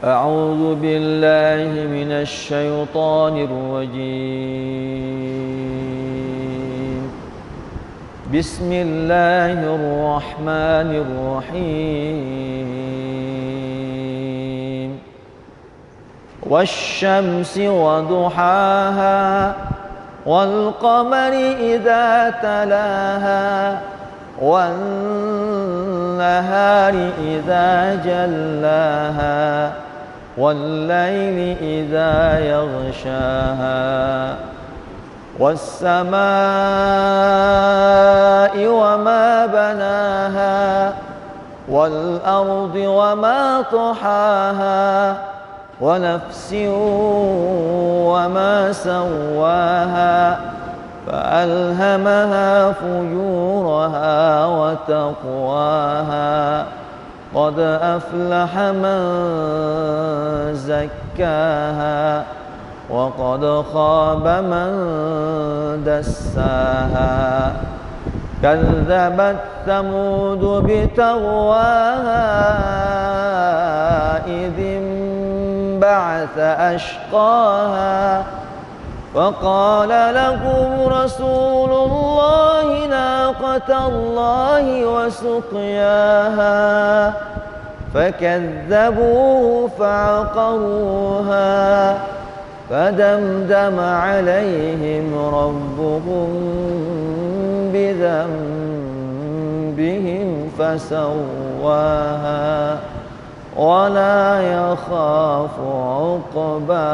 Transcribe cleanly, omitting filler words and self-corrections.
أعوذ بالله من الشيطان الرجيم. بسم الله الرحمن الرحيم. والشمس وضحاها والقمر إذا تلاها والنهار إذا جلاها والليل إذا يغشاها والسماء وما بناها والأرض وما طحاها ونفس وما سواها فألهمها فجورها وتقواها قد أفلح من زكاها وقد خاب من دساها كذبت ثمود بتغواها إذ انبعث أشقاها فقال لهم رسول الله ناقة الله وسقياها فكذبوه فعقروها فدمدم عليهم ربهم بذنبهم فسواها ولا يخاف عقباها.